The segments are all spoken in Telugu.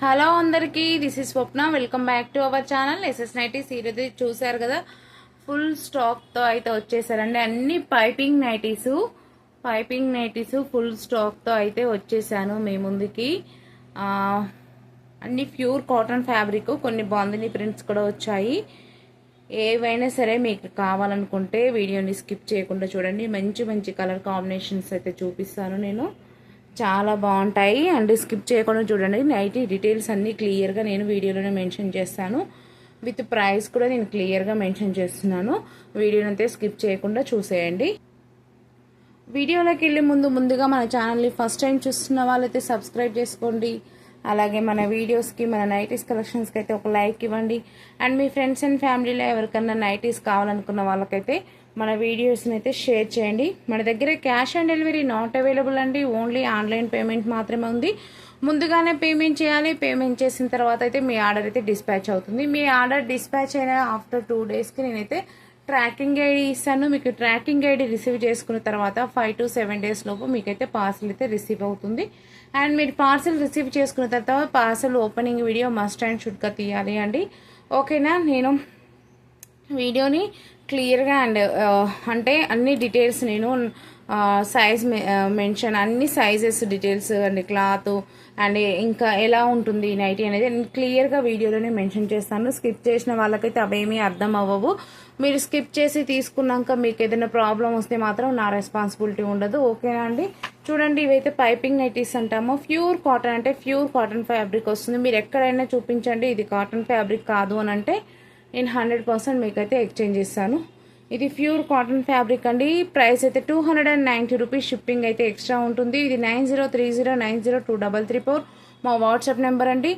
హలో అందరికీ, this is Swapna. Welcome back to our channel SS nineties. ఈరోజు చూసారు కదా, ఫుల్ స్టాక్తో అయితే వచ్చేసారండి. అన్ని పైపింగ్ నైటీస్ ఫుల్ స్టాక్తో అయితే వచ్చేసాను మీ ముందుకి. అన్ని ప్యూర్ కాటన్ ఫ్యాబ్రిక్, కొన్ని బాందిని ప్రింట్స్ కూడా వచ్చాయి. ఏవైనా సరే మీకు కావాలనుకుంటే వీడియోని స్కిప్ చేయకుండా చూడండి. మంచి మంచి కలర్ కాంబినేషన్స్ అయితే చూపిస్తాను నేను. చాలా బాగుంటాయి అండ్ స్కిప్ చేయకుండా చూడండి. నైటీ డీటెయిల్స్ అన్నీ క్లియర్గా నేను వీడియోలోనే మెన్షన్ చేస్తాను. విత్ ప్రైస్ కూడా నేను క్లియర్గా మెన్షన్ చేస్తున్నాను. వీడియోని అయితే స్కిప్ చేయకుండా చూసేయండి. వీడియోలోకి వెళ్ళే ముందుగా మన ఛానల్ని ఫస్ట్ టైం చూస్తున్న వాళ్ళైతే సబ్స్క్రైబ్ చేసుకోండి. అలాగే మన వీడియోస్కి, మన నైటీస్ కలెక్షన్స్కి అయితే ఒక లైక్ ఇవ్వండి. అండ్ మీ ఫ్రెండ్స్ అండ్ ఫ్యామిలీలో ఎవరికన్నా నైటీస్ కావాలనుకున్న వాళ్ళకైతే మన వీడియోస్ని అయితే షేర్ చేయండి. మన దగ్గర cash on delivery not available అండి. ఓన్లీ ఆన్లైన్ పేమెంట్ మాత్రమే ఉంది. ముందుగానే పేమెంట్ చేయాలి. పేమెంట్ చేసిన తర్వాత అయితే మీ ఆర్డర్ అయితే డిస్పాచ్ అవుతుంది. మీ ఆర్డర్ డిస్పాచ్ అయిన ఆఫ్టర్ 2 డేస్కి నేనైతే ట్రాకింగ్ ఐడి ఇస్తాను. మీకు ట్రాకింగ్ ఐడి రిసీవ్ చేసుకున్న తర్వాత 5 to 7 డేస్ లోపు మీకైతే పార్సల్ అయితే రిసీవ్ అవుతుంది. అండ్ మీరు పార్సల్ రిసీవ్ చేసుకున్న తర్వాత parcel opening video must and షుడ్గా తీయాలి అండి. ఓకేనా? నేను వీడియోని క్లియర్గా అండ్ అంటే అన్ని డీటెయిల్స్ నేను సైజ్ మెన్షన్, అన్ని sizes details and cloth and ఇంకా ఎలా ఉంటుంది నైటీ అనేది నేను క్లియర్గా వీడియోలోనే మెన్షన్ చేస్తాను. స్కిప్ చేసిన వాళ్ళకైతే అవేమీ అర్థం అవ్వవు. మీరు స్కిప్ చేసి తీసుకున్నాక మీకు ఏదైనా ప్రాబ్లం వస్తే మాత్రం నా రెస్పాన్సిబిలిటీ ఉండదు. ఓకేనా అండి? చూడండి, ఇవైతే పైపింగ్ నైటీస్ అంటాము. ప్యూర్ కాటన్ అంటే ప్యూర్ కాటన్ ఫ్యాబ్రిక్ వస్తుంది. మీరు ఎక్కడైనా చూపించండి ఇది కాటన్ ఫ్యాబ్రిక్ కాదు అని అంటే నేను 100% మీకైతే ఎక్స్చేంజ్ చేస్తాను. ఇది ప్యూర్ కాటన్ ఫ్యాబ్రిక్ అండి. ప్రైస్ అయితే 290 రూపీస్. షిప్పింగ్ అయితే ఎక్స్ట్రా ఉంటుంది. ఇది 9030902334 మా వాట్సాప్ నెంబర్ అండి.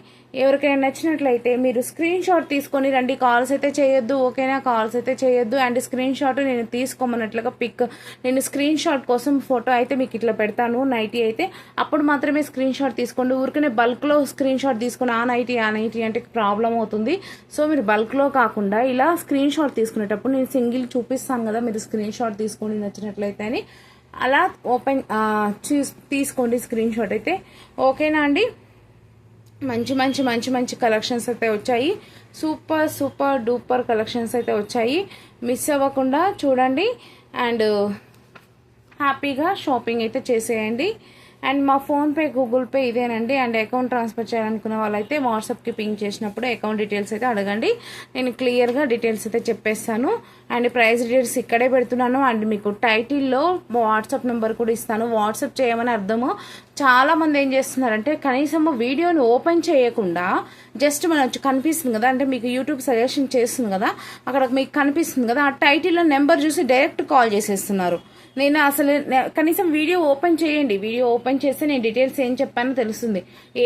ఎవరికైనా నచ్చినట్లయితే మీరు స్క్రీన్ షాట్ తీసుకొని రండి. కాల్స్ అయితే చేయొద్దు. ఓకేనా? కాల్స్ అయితే చేయొద్దు. అండ్ స్క్రీన్ షాట్ నేను తీసుకోమన్నట్లుగా పిక్, నేను స్క్రీన్ షాట్ కోసం ఫోటో అయితే మీకు ఇట్లా పెడతాను నైటీ అయితే, అప్పుడు మాత్రమే స్క్రీన్ షాట్ తీసుకోండి. ఊరికనే బల్క్లో స్క్రీన్ షాట్ తీసుకుని ఆ నైటీ అంటే ప్రాబ్లం అవుతుంది. సో మీరు బల్క్లో కాకుండా ఇలా స్క్రీన్ షాట్ తీసుకునేటప్పుడు నేను సింగిల్ చూపిస్తాను కదా, మీరు స్క్రీన్ షాట్ తీసుకొని నచ్చినట్లయితే అని అలా తీసుకోండి స్క్రీన్ షాట్ అయితే. ఓకేనా అండి? మంచి మంచి మంచి మంచి కలెక్షన్స్ అయితే వచ్చాయి. సూపర్ సూపర్ డూపర్ కలెక్షన్స్ అయితే వచ్చాయి. మిస్ అవ్వకుండా చూడండి అండ్ హ్యాపీగా షాపింగ్ అయితే చేసేయండి. అండ్ మా ఫోన్పే, గూగుల్ పే ఇదేనండి. అండ్ అకౌంట్ ట్రాన్స్ఫర్ చేయాలనుకున్న వాళ్ళైతే వాట్సాప్కి పింక్ చేసినప్పుడు అకౌంట్ డీటెయిల్స్ అయితే అడగండి. నేను క్లియర్గా డీటెయిల్స్ అయితే చెప్పేస్తాను. అండ్ ప్రైస్ డీటెయిల్స్ ఇక్కడే పెడుతున్నాను. అండ్ మీకు టైటిల్లో వాట్సాప్ నెంబర్ కూడా ఇస్తాను. వాట్సాప్ చేయమని అర్థము. చాలామంది ఏం చేస్తున్నారంటే కనీసం వీడియోని ఓపెన్ చేయకుండా జస్ట్ మనకు కనిపిస్తుంది కదా, అంటే మీకు యూట్యూబ్ సజెషన్ చేస్తుంది కదా, అక్కడ మీకు కనిపిస్తుంది కదా, ఆ టైటిల్లో నెంబర్ చూసి డైరెక్ట్ కాల్ చేసేస్తున్నారు. నేను అసలు కనీసం వీడియో ఓపెన్ చేయండి. వీడియో ఓపెన్ చేస్తే నేను డీటెయిల్స్ ఏం చెప్పానో తెలుస్తుంది.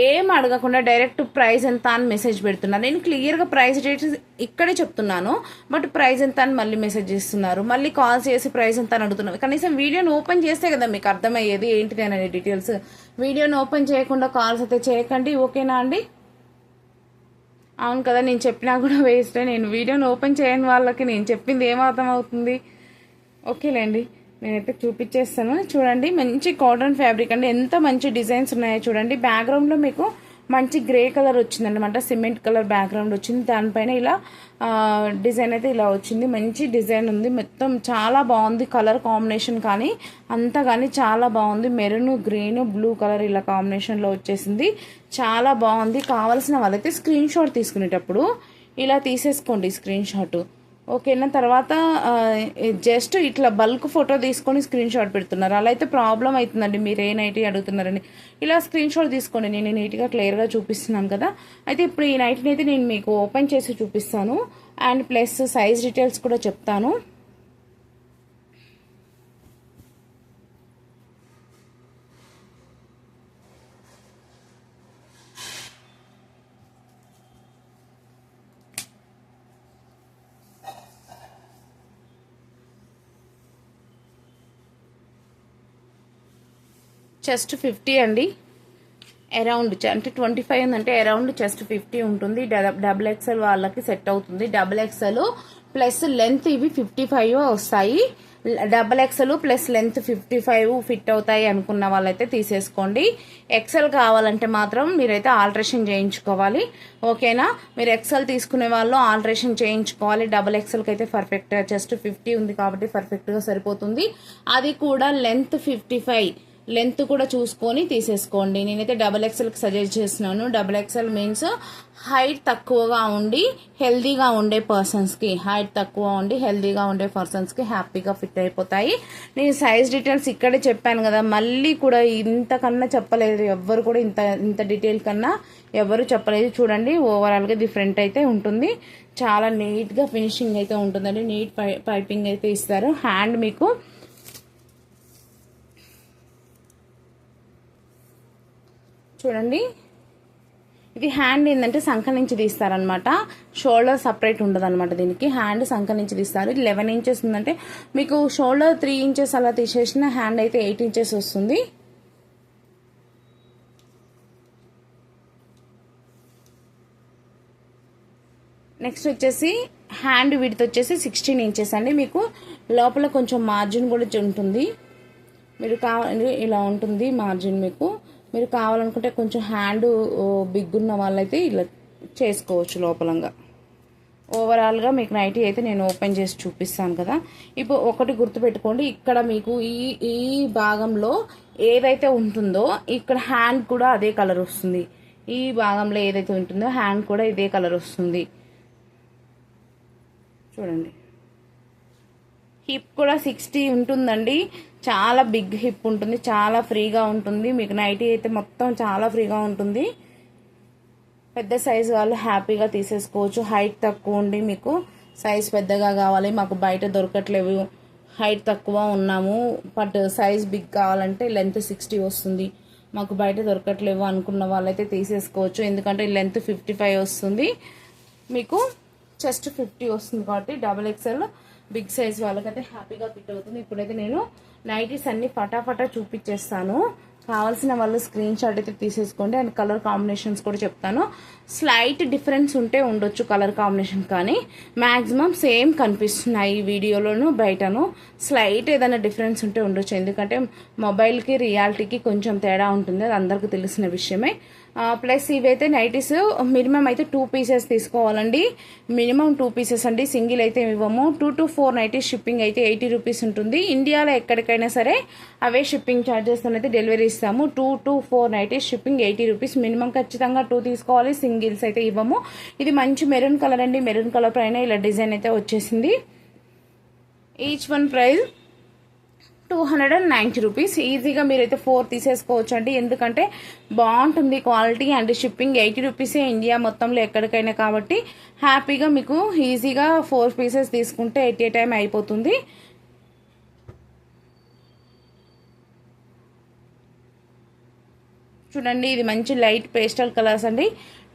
ఏం అడగకుండా డైరెక్ట్ ప్రైస్ ఎంత అని మెసేజ్ పెడుతున్నాను. నేను క్లియర్గా ప్రైస్ డీటెయిల్స్ ఇక్కడే చెప్తున్నాను, బట్ ప్రైస్ ఎంత అని మళ్ళీ మెసేజ్ చేస్తున్నారు. మళ్ళీ కాల్ చేసి ప్రైస్ ఎంత అని అడుగుతున్నారు. కనీసం వీడియోని ఓపెన్ చేస్తే కదా మీకు అర్థమయ్యేది ఏంటిది అనే డీటెయిల్స్. వీడియోని ఓపెన్ చేయకుండా కాల్స్ అయితే చేయకండి. ఓకేనా అండి? అవును కదా, నేను చెప్పినా కూడా వేస్ట్. నేను వీడియోని ఓపెన్ చేయని వాళ్ళకి నేను చెప్పింది ఏం అర్థం అవుతుంది? ఓకేలేండి, నేనైతే చూపించేస్తాను. చూడండి, మంచి కాటన్ ఫ్యాబ్రిక్ అండి. ఎంత మంచి డిజైన్స్ ఉన్నాయో చూడండి. బ్యాక్గ్రౌండ్లో మీకు మంచి గ్రే కలర్ వచ్చిందనమాట. సిమెంట్ కలర్ బ్యాక్గ్రౌండ్ వచ్చింది. దానిపైన ఇలా డిజైన్ అయితే ఇలా వచ్చింది. మంచి డిజైన్ ఉంది. మొత్తం చాలా బాగుంది. కలర్ కాంబినేషన్ కానీ అంతా కానీ చాలా బాగుంది. మెరూన్, గ్రీన్, బ్లూ కలర్ ఇలా కాంబినేషన్లో వచ్చేసింది. చాలా బాగుంది. కావాల్సిన వాళ్ళైతే స్క్రీన్ షాట్ తీసుకునేటప్పుడు ఇలా తీసేసుకోండి స్క్రీన్ షాట్. ఓకేనా? తర్వాత జస్ట్ ఇట్లా బల్క్ ఫోటో తీసుకొని స్క్రీన్ షాట్ పెడుతున్నారు. అలా అయితే ప్రాబ్లం అవుతుందండి. మీరు ఏ నైటీ అడుగుతున్నారని ఇలా స్క్రీన్ షాట్ తీసుకోండి. నేను నీట్గా క్లియర్గా చూపిస్తున్నాను కదా. అయితే ఇప్పుడు ఈ నైటీని అయితే నేను మీకు ఓపెన్ చేసి చూపిస్తాను. అండ్ ప్లస్ సైజ్ డీటెయిల్స్ కూడా చెప్తాను. చెస్ట్ 50 అండి. అరౌండ్ అంటే 25 ఉందంటే అరౌండ్ చెస్ట్ 50 ఉంటుంది. డబుల్ ఎక్స్ఎల్ వాళ్ళకి సెట్ అవుతుంది. డబుల్ ఎక్స్ఎల్ ప్లస్ లెంత్ ఇవి 55 వస్తాయి. XXL ప్లస్ లెంత్ 55 ఫిట్ అవుతాయి అనుకున్న వాళ్ళైతే తీసేసుకోండి. ఎక్సెల్ కావాలంటే మాత్రం మీరైతే ఆల్టరేషన్ చేయించుకోవాలి. ఓకేనా, మీరు ఎక్సెల్ తీసుకునే వాళ్ళు ఆల్టరేషన్ చేయించుకోవాలి. XXLకి అయితే పర్ఫెక్ట్, జస్ట్ 50 ఉంది కాబట్టి పర్ఫెక్ట్గా సరిపోతుంది. అది కూడా లెంత్ 55 లెంత్ కూడా చూసుకొని తీసేసుకోండి. నేనైతే XXLకి సజెస్ట్ చేస్తున్నాను. XXL మీన్స్ హైట్ తక్కువగా ఉండి హెల్దీగా ఉండే పర్సన్స్కి, హైట్ తక్కువ ఉండి హెల్దీగా ఉండే పర్సన్స్కి హ్యాపీగా ఫిట్ అయిపోతాయి. నేను సైజ్ డీటెయిల్స్ ఇక్కడే చెప్పాను కదా, మళ్ళీ కూడా ఇంతకన్నా చెప్పలేదు ఎవ్వరు కూడా, ఇంత డీటెయిల్ కన్నా ఎవరు చెప్పలేదు. చూడండి, ఓవరాల్గా ఇది ఫ్రంట్ అయితే ఉంటుంది. చాలా నీట్గా ఫినిషింగ్ అయితే ఉంటుందండి. నీట్ పైపింగ్ అయితే ఇస్తారు. హ్యాండ్ మీకు చూడండి, ఇది హ్యాండ్ ఏంటంటే సంఖ నుంచి తీస్తారనమాట. షోల్డర్ సపరేట్ ఉండదు అనమాట. దీనికి హ్యాండ్ సంఖ నుంచి తీస్తారు. ఇది 11 ఇంచెస్ ఉందంటే మీకు షోల్డర్ 3 ఇంచెస్ అలా తీసేసిన హ్యాండ్ అయితే 8 ఇంచెస్ వస్తుంది. నెక్స్ట్ వచ్చేసి హ్యాండ్ విడ్త్ వచ్చేసి 16 ఇంచెస్ అండి. మీకు లోపల కొంచెం మార్జిన్ కూడా ఉంటుంది. మీరు కావాలి ఇలా ఉంటుంది మార్జిన్. మీరు కావాలనుకుంటే కొంచెం హ్యాండ్ బిగ్ ఉన్న వాళ్ళైతే ఇలా చేసుకోవచ్చు లోపలంగా. ఓవరాల్గా మీకు నైటీ అయితే నేను ఓపెన్ చేసి చూపిస్తాను కదా. ఇప్పుడు ఒకటి గుర్తుపెట్టుకోండి, ఇక్కడ మీకు ఈ భాగంలో ఏదైతే ఉంటుందో ఇక్కడ హ్యాండ్ కూడా అదే కలర్ వస్తుంది. ఈ భాగంలో ఏదైతే ఉంటుందో హ్యాండ్ కూడా ఇదే కలర్ వస్తుంది. చూడండి, హిప్ కూడా 60 ఉంటుందండి. చాలా బిగ్ హిప్ ఉంటుంది, చాలా ఫ్రీగా ఉంటుంది. మీకు నైటీ అయితే మొత్తం చాలా ఫ్రీగా ఉంటుంది. పెద్ద సైజు వాళ్ళు హ్యాపీగా తీసేసుకోవచ్చు. హైట్ తక్కువ ఉండి మీకు సైజ్ పెద్దగా కావాలి, మాకు బయట దొరకట్లేవు, హైట్ తక్కువ ఉన్నాము బట్ సైజ్ బిగ్ కావాలంటే లెంత్ 60 వస్తుంది, మాకు బయట దొరకట్లేవు అనుకున్న వాళ్ళైతే తీసేసుకోవచ్చు. ఎందుకంటే లెంత్ 55 వస్తుంది, మీకు చెస్ట్ 50 వస్తుంది కాబట్టి XXL బిగ్ సైజ్ వాళ్ళకైతే హ్యాపీగా ఫిట్ అవుతుంది. ఇప్పుడైతే నేను నైటీస్ అన్ని ఫటాఫటా చూపించేస్తాను. కావాల్సిన వాళ్ళు స్క్రీన్ షాట్ అయితే తీసేసుకోండి. అండ్ కలర్ కాంబినేషన్స్ కూడా చెప్తాను. స్లైట్ డిఫరెన్స్ ఉంటే ఉండొచ్చు కలర్ కాంబినేషన్, కానీ మ్యాక్సిమం సేమ్ కనిపిస్తున్నాయి వీడియోలోను బయటను. స్లైట్ ఏదైనా డిఫరెన్స్ ఉంటే ఉండొచ్చు, ఎందుకంటే మొబైల్కి రియాలిటీకి కొంచెం తేడా ఉంటుంది, అది అందరికీ తెలిసిన విషయమే. ప్లస్ ఇవైతే నైటీస్ మినిమం అయితే 2 పీసెస్ తీసుకోవాలండి. మినిమం 2 పీసెస్ అండి, సింగిల్ అయితే ఇవ్వము. 2 to 4 నైటీస్ షిప్పింగ్ అయితే 80 రూపీస్ ఉంటుంది. ఇండియాలో ఎక్కడికైనా సరే అవే షిప్పింగ్ ఛార్జెస్ అయితే డెలివరీ ఇస్తాము. 2 to 4 nighties shipping 80 rupees. Minimum ఖచ్చితంగా 2 తీసుకోవాలి, సింగిల్స్ అయితే ఇవ్వము. ఇది మంచి మెరూన్ కలర్ అండి. మెరూన్ కలర్ పైన ఇలా డిజైన్ అయితే వచ్చేసింది. Each one price 290 rupees. ఈజీగా మీరైతే 4 తీసేసుకోవచ్చు అండి, ఎందుకంటే బాగుంటుంది క్వాలిటీ. అండ్ షిప్పింగ్ 80 రూపీసే ఇండియా మొత్తంలో ఎక్కడికైనా, కాబట్టి హ్యాపీగా మీకు ఈజీగా 4 పీసెస్ తీసుకుంటే ఎట్ ఏ టైం అయిపోతుంది. చూడండి, ఇది మంచి లైట్ పేస్టల్ కలర్స్ అండి.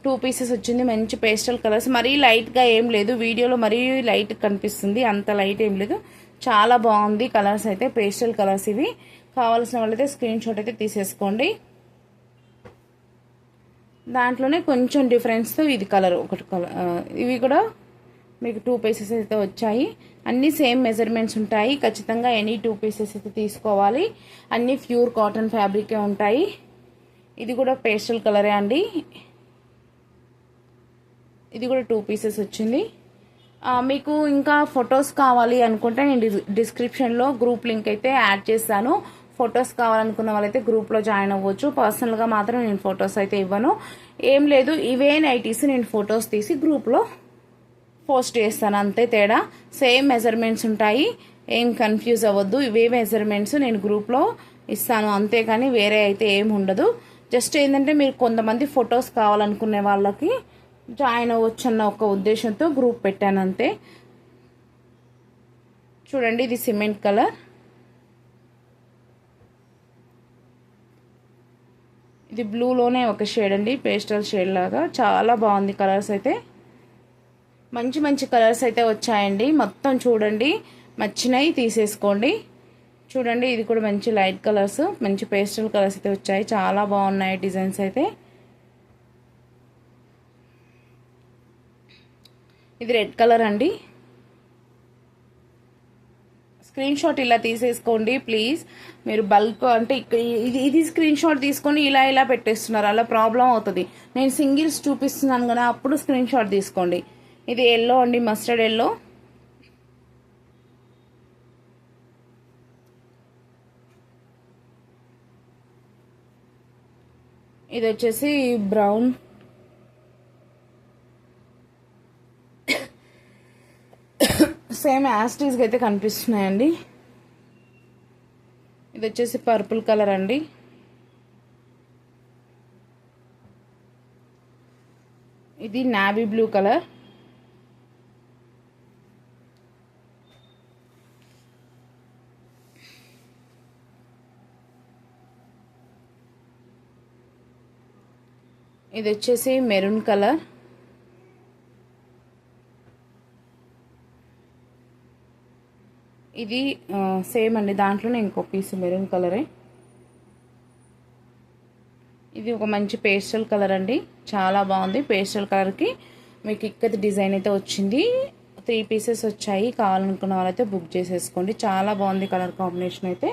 2 పీసెస్ వచ్చింది, మంచి పేస్టల్ కలర్స్. మరీ లైట్గా ఏం లేదు, వీడియోలో మరీ లైట్ కనిపిస్తుంది, అంత లైట్ ఏం లేదు. చాలా బాగుంది కలర్స్ అయితే, పేస్టల్ కలర్స్ ఇవి. కావాల్సిన వాళ్ళైతే స్క్రీన్ షాట్ అయితే తీసేసుకోండి. దాంట్లోనే కొంచెం డిఫరెన్స్తో ఇది కలర్ ఒకటి కలర్, ఇవి కూడా మీకు 2 పీసెస్ అయితే వచ్చాయి. అన్నీ సేమ్ మెజర్మెంట్స్ ఉంటాయి. ఖచ్చితంగా ఎనీ 2 పీసెస్ అయితే తీసుకోవాలి. అన్నీ ప్యూర్ కాటన్ ఫ్యాబ్రికే ఉంటాయి. ఇది కూడా పేస్టల్ కలరే అండి. ఇది కూడా 2 పీసెస్ వచ్చింది. మీకు ఇంకా ఫొటోస్ కావాలి అనుకుంటే నేను డిస్క్రిప్షన్లో గ్రూప్ లింక్ అయితే యాడ్ చేస్తాను. ఫొటోస్ కావాలనుకున్న వాళ్ళైతే గ్రూప్లో జాయిన్ అవ్వచ్చు. పర్సనల్గా మాత్రం నేను ఫొటోస్ అయితే ఇవ్వను. ఏం లేదు, ఇవే నైటీస్ నేను ఫొటోస్ తీసి గ్రూప్లో పోస్ట్ చేస్తాను, అంతే తేడా. సేమ్ మెజర్మెంట్స్ ఉంటాయి, ఏం కన్ఫ్యూజ్ అవ్వద్దు. ఇవే మెజర్మెంట్స్ నేను గ్రూప్లో ఇస్తాను, అంతేకాని వేరే అయితే ఏం ఉండదు. జస్ట్ ఏంటంటే మీరు కొంతమంది ఫొటోస్ కావాలనుకునే వాళ్ళకి జాయిన్ అవ్వచ్చు అన్న ఒక ఉద్దేశంతో గ్రూప్ పెట్టాను, అంతే. చూడండి, ఇది సిమెంట్ కలర్, ఇది బ్లూలోనే ఒక షేడ్ అండి, పేస్టల్ షేడ్ లాగా. చాలా బాగుంది కలర్స్ అయితే, మంచి మంచి కలర్స్ అయితే వచ్చాయండి. మొత్తం చూడండి, నచ్చినాయి తీసేసుకోండి. చూడండి, ఇది కూడా మంచి లైట్ కలర్స్, మంచి పేస్టల్ కలర్స్ అయితే వచ్చాయి. చాలా బాగున్నాయి డిజైన్స్ అయితే. ఇది రెడ్ కలర్ అండి. స్క్రీన్ షాట్ ఇలా తీసేసుకోండి ప్లీజ్. మీరు బల్క్ అంటే ఇది స్క్రీన్ షాట్ తీసుకొని ఇలా పెట్టేస్తున్నారు, అలా ప్రాబ్లం అవుతుంది. నేను సింగిల్స్ చూపిస్తున్నాను కదా, అప్పుడు స్క్రీన్ షాట్ తీసుకోండి. ఇది ఎల్లో అండి, మస్టర్డ్ ఎల్లో. ఇది వచ్చేసి బ్రౌన్. సేమ్ యాస్టీస్గా అయితే కనిపిస్తున్నాయండి. ఇది వచ్చేసి పర్పుల్ కలర్ అండి. ఇది నావీ బ్లూ కలర్. ఇది వచ్చేసి మెరూన్ కలర్. ఇది సేమ్ అండి, దాంట్లోనే ఇంకో పీస్ మెరూన్ కలరే. ఇది ఒక మంచి పేస్టల్ కలర్ అండి, చాలా బాగుంది. పేస్టల్ కలర్కి మీకు ఇక్కత డిజైన్ అయితే వచ్చింది. 3 పీసెస్ వచ్చాయి. కావాలనుకున్న వాళ్ళైతే బుక్ చేసేసుకోండి. చాలా బాగుంది కలర్ కాంబినేషన్ అయితే.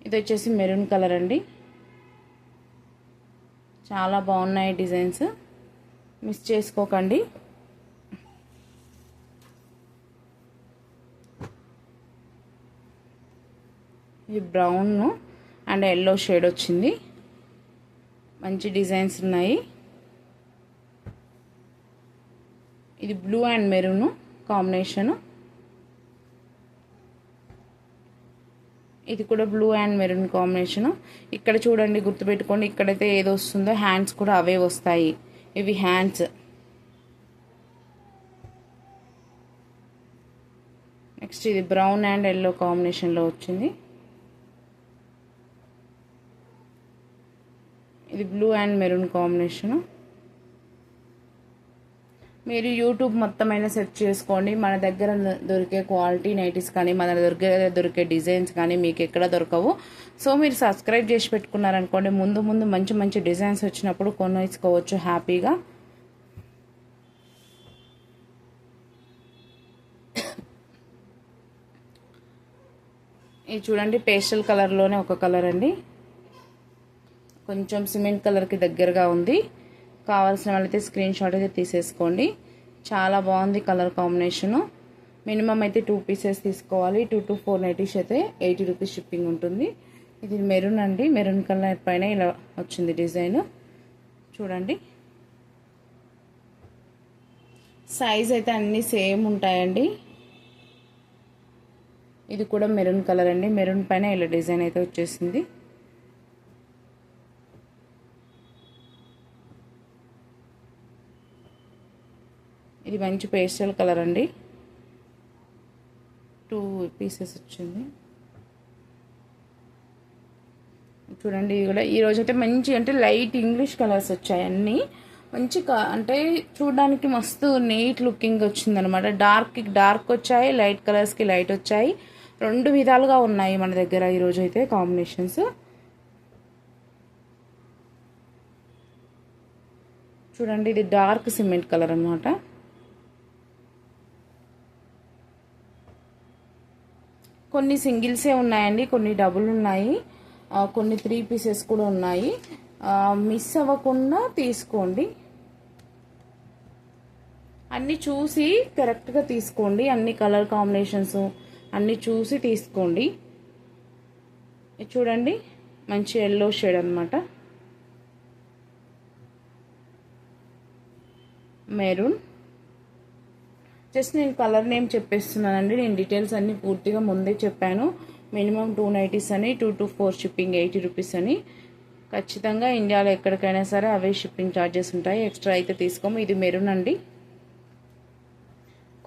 ఇది వచ్చేసి మెరూన్ కలర్ అండి. చాలా బాగున్నాయి డిజైన్స్, మిస్ చేసుకోకండి. ఇది బ్రౌన్ అండ్ ఎల్లో షేడ్ వచ్చింది. మంచి డిజైన్స్ ఉన్నాయి. ఇది బ్లూ అండ్ మెరూన్ కాంబినేషను. ఇది కూడా బ్లూ అండ్ మెరూన్ కాంబినేషను. ఇక్కడ చూడండి, గుర్తుపెట్టుకోండి, ఇక్కడైతే ఏది వస్తుందో హ్యాండ్స్ కూడా అవే వస్తాయి. ఇవి హ్యాండ్స్. నెక్స్ట్ ఇది బ్రౌన్ అండ్ ఎల్లో కాంబినేషన్లో వచ్చింది. ఇది బ్లూ అండ్ మెరూన్ కాంబినేషను. మీరు యూట్యూబ్ మొత్తం అయినా సెర్చ్ చేసుకోండి, మన దగ్గర దొరికే క్వాలిటీ నైటీస్ కానీ, మన దగ్గర దొరికే డిజైన్స్ కానీ మీకు ఎక్కడ దొరకవు. సో మీరు సబ్స్క్రైబ్ చేసి పెట్టుకున్నారనుకోండి, ముందు మంచి మంచి డిజైన్స్ వచ్చినప్పుడు కొనేసుకోవచ్చు హ్యాపీగా. ఇది చూడండి, పేస్టల్ కలర్లోనే ఒక కలర్ అండి, కొంచెం సిమెంట్ కలర్కి దగ్గరగా ఉంది. కావాల్సిన వాళ్ళైతే స్క్రీన్ షాట్ అయితే తీసేసుకోండి. చాలా బాగుంది కలర్ కాంబినేషను. మినిమం అయితే 2 పీసెస్ తీసుకోవాలి. 2 to 4 నైటీస్ అయితే 80 రూపీస్ షిప్పింగ్ ఉంటుంది. ఇది మెరూన్ అండి, మెరూన్ కలర్ పైన ఇలా వచ్చింది డిజైన్. చూడండి, సైజ్ అయితే అన్నీ సేమ్ ఉంటాయండి. ఇది కూడా మెరూన్ కలర్ అండి, మెరూన్ పైన ఇలా డిజైన్ అయితే వచ్చేసింది. ఇది మంచి పేస్టల్ కలర్ అండి, 2 పీసెస్ వచ్చింది. చూడండి, ఇది కూడా ఈరోజు అయితే మంచి అంటే లైట్ ఇంగ్లీష్ కలర్స్ వచ్చాయి అన్నీ. మంచి అంటే చూడడానికి మస్తు నీట్ లుకింగ్ వచ్చింది అనమాట. డార్క్కి డార్క్ వచ్చాయి, లైట్ కలర్స్కి లైట్ వచ్చాయి. 2 విధాలుగా ఉన్నాయి మన దగ్గర ఈరోజు అయితే కాంబినేషన్స్. చూడండి, ఇది డార్క్ సిమెంట్ కలర్ అనమాట. కొన్ని సింగిల్సే ఉన్నాయండి, కొన్ని డబుల్ ఉన్నాయి, కొన్ని 3 పీసెస్ కూడా ఉన్నాయి. మిస్ అవ్వకుండా తీసుకోండి. అన్నీ చూసి కరెక్ట్గా తీసుకోండి. అన్ని కలర్ కాంబినేషన్స్ అన్నీ చూసి తీసుకోండి. చూడండి, మంచి ఎల్లో షేడ్ అనమాట, మెరూన్. జస్ట్ నేను కలర్ నేమ్ చెప్పేస్తున్నానండి, నేను డీటెయిల్స్ అన్నీ పూర్తిగా ముందే చెప్పాను. మినిమం 2 నైటీస్ అని, 2 to 4 షిప్పింగ్ 80 రూపీస్ అని. ఖచ్చితంగా ఇండియాలో ఎక్కడికైనా సరే అవే షిప్పింగ్ ఛార్జెస్ ఉంటాయి, ఎక్స్ట్రా అయితే తీసుకోము. ఇది మెరూన్ అండి,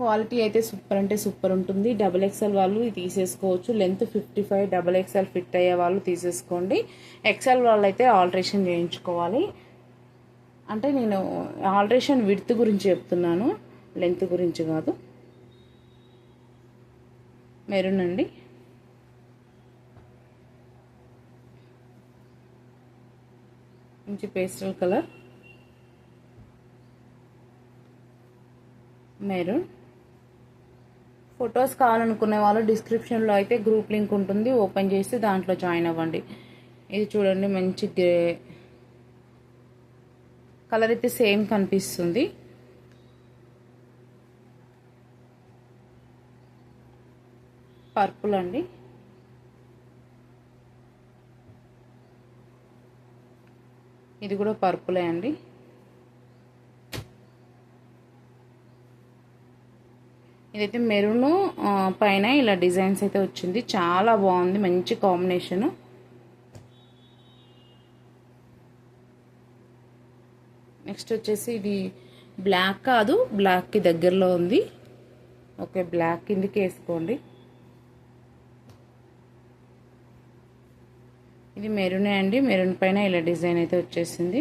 క్వాలిటీ అయితే సూపర్ అంటే సూపర్ ఉంటుంది. XXL వాళ్ళు తీసేసుకోవచ్చు. లెంత్ 55, XXL ఫిట్ అయ్యే వాళ్ళు తీసేసుకోండి. XL వాళ్ళు అయితే ఆల్టరేషన్ చేయించుకోవాలి. అంటే నేను ఆల్టరేషన్ విడ్త్ గురించి చెప్తున్నాను, లెంత్ గురించి కాదు. మెరూన్ అండి, మంచి పేస్టల్ కలర్. మెరూన్. ఫొటోస్ కావాలనుకునే వాళ్ళు డిస్క్రిప్షన్లో అయితే గ్రూప్ లింక్ ఉంటుంది, ఓపెన్ చేసి దాంట్లో జాయిన్ అవ్వండి. ఇది చూడండి మంచి గ్రే కలర్ అయితే సేమ్ కనిపిస్తుంది. పర్పుల్ అండి. ఇది కూడా పర్పులే అండి. ఇదైతే మెరూన్ పైన ఇలా డిజైన్స్ అయితే వచ్చింది, చాలా బాగుంది, మంచి కాంబినేషన్. నెక్స్ట్ వచ్చేసి ఇది బ్లాక్ కాదు, బ్లాక్కి దగ్గరలో ఉంది. ఓకే, బ్లాక్ కిందకి వేసుకోండి. ఇది మెరూనే అండి, మెరూన్ పైన ఇలా డిజైన్ అయితే వచ్చేసింది.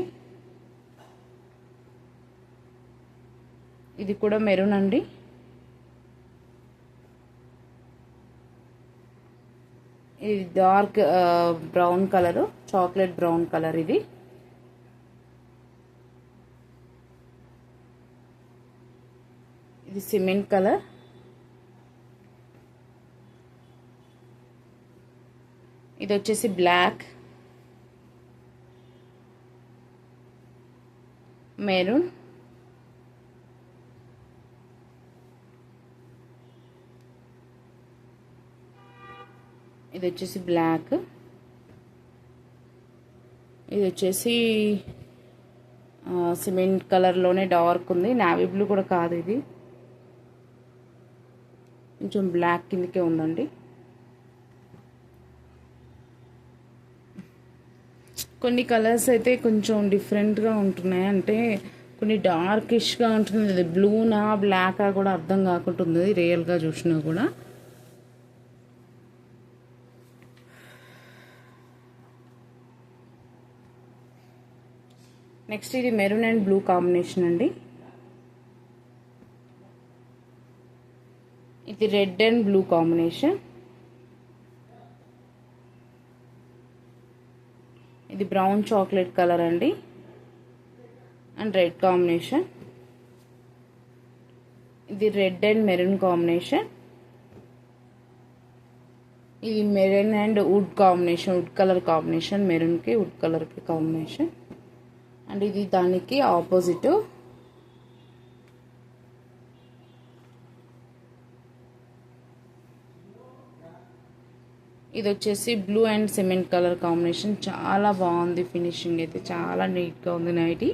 ఇది కూడా మెరూన్ అండి. ఇది dark brown colour, chocolate brown colour. ఇది సిమెంట్ కలర్. ఇది వచ్చేసి బ్లాక్, మెరూన్, ఇది వచ్చేసి బ్లాక్, ఇది వచ్చేసి సిమెంట్ కలర్లోనే డార్క్ ఉంది, నావీ బ్లూ కూడా కాదు, ఇది కొంచెం బ్లాక్ కిందకే ఉందండి. కొన్ని కలర్స్ అయితే కొంచెం డిఫరెంట్గా ఉంటున్నాయి, అంటే కొన్ని డార్కిష్గా ఉంటుంది, బ్లూనా బ్లాకా కూడా అర్థం కాకుంటుంది రియల్గా చూసినా కూడా. నెక్స్ట్ ఇది మెరూన్ అండ్ బ్లూ కాంబినేషన్ అండి. ఇది రెడ్ అండ్ బ్లూ కాంబినేషన్. ఇది బ్రౌన్ చాక్లెట్ కలర్ అండి అండ్ రెడ్ కాంబినేషన్. ఇది రెడ్ అండ్ మెరూన్ కాంబినేషన్. ఇది maroon and wood combination, wood colour combination, మెరూన్కి వుడ్ కలర్కి కాంబినేషన్. అండ్ ఇది దానికి ఆపోజిట్. ఇది వచ్చేసి blue and cement colour combination, చాలా బాగుంది, ఫినిషింగ్ అయితే చాలా నీట్గా ఉంది. నైటీ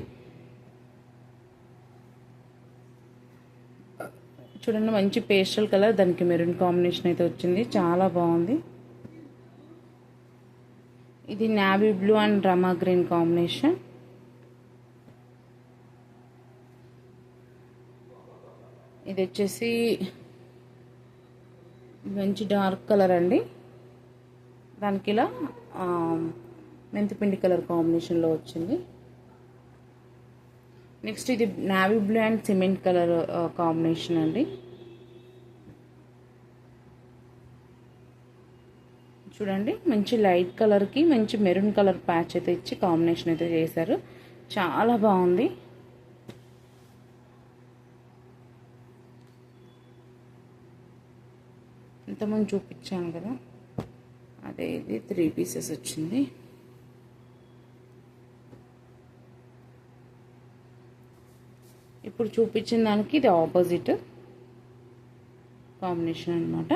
చూడండి, మంచి పేస్టల్ కలర్, దానికి మెరూన్ కాంబినేషన్ అయితే వచ్చింది, చాలా బాగుంది. ఇది navy blue and Rama green combination. ఇది వచ్చేసి మంచి డార్క్ కలర్ అండి, దానికి ఇలా మెంతిపిండి కలర్ కాంబినేషన్లో వచ్చింది. నెక్స్ట్ ఇది navy blue and cement colour combination అండి. చూడండి, మంచి లైట్ కలర్కి మంచి మెరూన్ కలర్ ప్యాచ్ అయితే ఇచ్చి కాంబినేషన్ అయితే చేశారు, చాలా బాగుంది. ఇంతకుముందు చూపించాను కదా, అదే ఇది 3 పీసెస్ వచ్చింది. ఇప్పుడు చూపించిన దానికి ఇది ఆపోజిట్ కాంబినేషన్ అన్నమాట.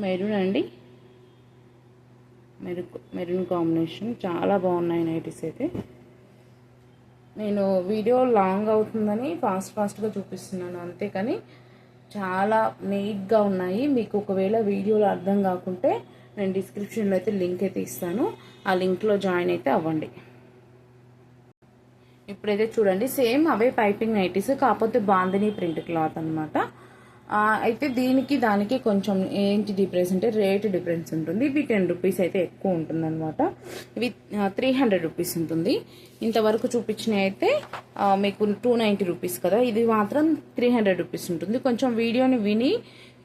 మెరూన్ అండి, మెరూన్ కాంబినేషన్, చాలా బాగున్నాయి నైటీస్ అయితే. నేను వీడియో లాంగ్ అవుతుందని ఫాస్ట్గా చూపిస్తున్నాను అంతే, కానీ చాలా నీట్గా ఉన్నాయి. మీకు ఒకవేళ వీడియోలో అర్థం కాకుంటే నేను డిస్క్రిప్షన్లో అయితే లింక్ అయితే ఇస్తాను, ఆ లింక్లో జాయిన్ అయితే అవ్వండి. ఇప్పుడైతే చూడండి, సేమ్ అవే పైపింగ్ నైటీస్, కాకపోతే బాందిని ప్రింట్ క్లాత్ అనమాట. అయితే దీనికి దానికి కొంచెం ఏంటి డిఫరెన్స్ అంటే రేట్ డిఫరెన్స్ ఉంటుంది. ఇవి 10 రూపీస్ అయితే ఎక్కువ ఉంటుంది అనమాట. ఇవి 300 రూపీస్ ఉంటుంది. ఇంతవరకు చూపించినవి అయితే మీకు 290 రూపీస్ కదా, ఇది మాత్రం 300 రూపీస్ ఉంటుంది. కొంచెం వీడియోని విని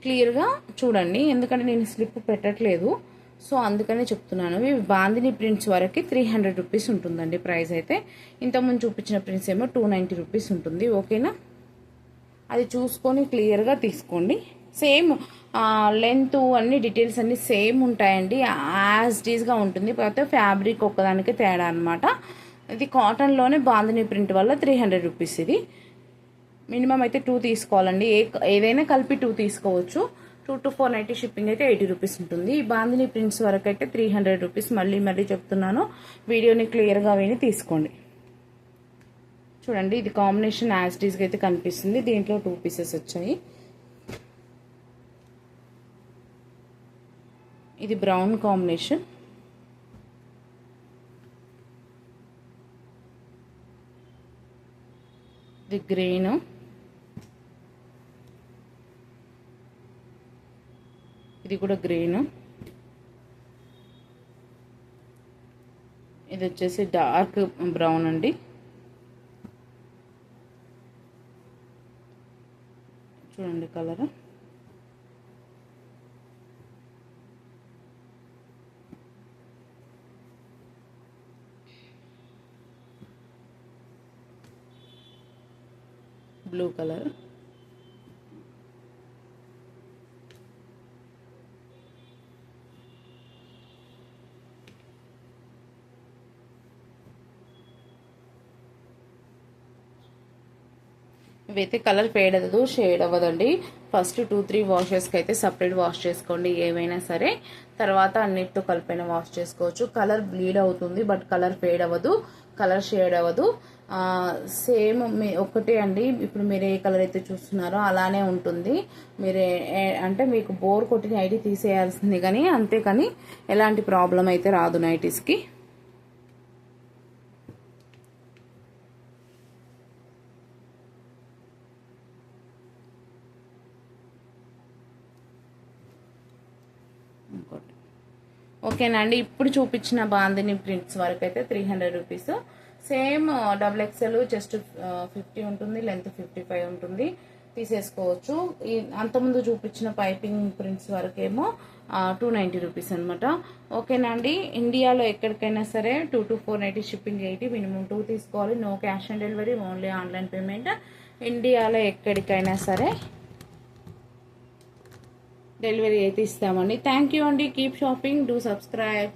క్లియర్గా చూడండి, ఎందుకంటే నేను స్లిప్ పెట్టట్లేదు, సో అందుకనే చెప్తున్నాను. ఇవి బాందిని ప్రింట్స్ వరకు 300 రూపీస్ ఉంటుందండి ప్రైస్ అయితే. ఇంతకుముందు చూపించిన ప్రింట్స్ ఏమో 290 రూపీస్ ఉంటుంది. ఓకేనా, అది చూసుకొని క్లియర్గా తీసుకోండి. సేమ్ లెంత్ అన్ని డీటెయిల్స్ అన్ని సేమ్ ఉంటాయండి, యాజ్ డీజ్గా ఉంటుంది. కాకపోతే ఫ్యాబ్రిక్ ఒక్కదానికి తేడా అనమాట. ఇది కాటన్లోనే బాందిని ప్రింట్ వల్ల 300 రూపీస్. ఇది మినిమం అయితే 2 తీసుకోవాలండి, ఏదైనా కలిపి 2 తీసుకోవచ్చు. 2 to 490 షిప్పింగ్ అయితే 80 రూపీస్ ఉంటుంది. ఈ బాందిని ప్రింట్స్ వరకు అయితే 300 రూపీస్. మళ్ళీ చెప్తున్నాను, వీడియోని క్లియర్గా విని తీసుకోండి. చూడండి, ఇది కాంబినేషన్ యాజ్ డీజ్గా అయితే కనిపిస్తుంది. దీంట్లో 2 పీసెస్ వచ్చాయి. ఇది బ్రౌన్ కాంబినేషన్, ఇది గ్రీన్, ఇది కూడా గ్రీన్, ఇది వచ్చేసి డార్క్ బ్రౌన్ అండి. చూడండి కలర్, బ్లూ కలర్, ఇవైతే కలర్ ఫేడ్ అవ్వదు, షేడ్ అవ్వదండి. ఫస్ట్ 2-3 వాషెస్కి అయితే సపరేట్ వాష్ చేసుకోండి ఏవైనా సరే, తర్వాత అన్నిటితో కలిపైన వాష్ చేసుకోవచ్చు. కలర్ బ్లీడ్ అవుతుంది బట్ కలర్ ఫేడ్ అవ్వదు, కలర్ షేడ్ అవ్వదు. సేమ్ ఒకటే అండి. ఇప్పుడు మీరు ఏ కలర్ అయితే చూస్తున్నారో అలానే ఉంటుంది. మీరు అంటే మీకు బోర్ కొట్టిన నైటీ తీసేయాల్సింది కానీ, అంతేకాని ఎలాంటి ప్రాబ్లం అయితే రాదు నైటీస్కి. ఓకేనా అండి, ఇప్పుడు చూపించిన బాందిని ప్రింట్స్ వరకు అయితే 300 రూపీస్. సేమ్ XXL చెస్ట్ 50 ఉంటుంది, లెంత్ 55 ఉంటుంది, తీసేసుకోవచ్చు. అంతకుముందు చూపించిన పైపింగ్ ప్రింట్స్ వరకేమో 290 రూపీస్ అనమాట. ఓకేనా అండి, ఇండియాలో ఎక్కడికైనా సరే 2 to 490 షిప్పింగ్ 80, మినిమం 2 తీసుకోవాలి. No cash on delivery, only online payment. ఇండియాలో ఎక్కడికైనా సరే డెలివరీ అయితే ఇస్తామండి. థ్యాంక్ యూ అండి. Keep shopping, do subscribe.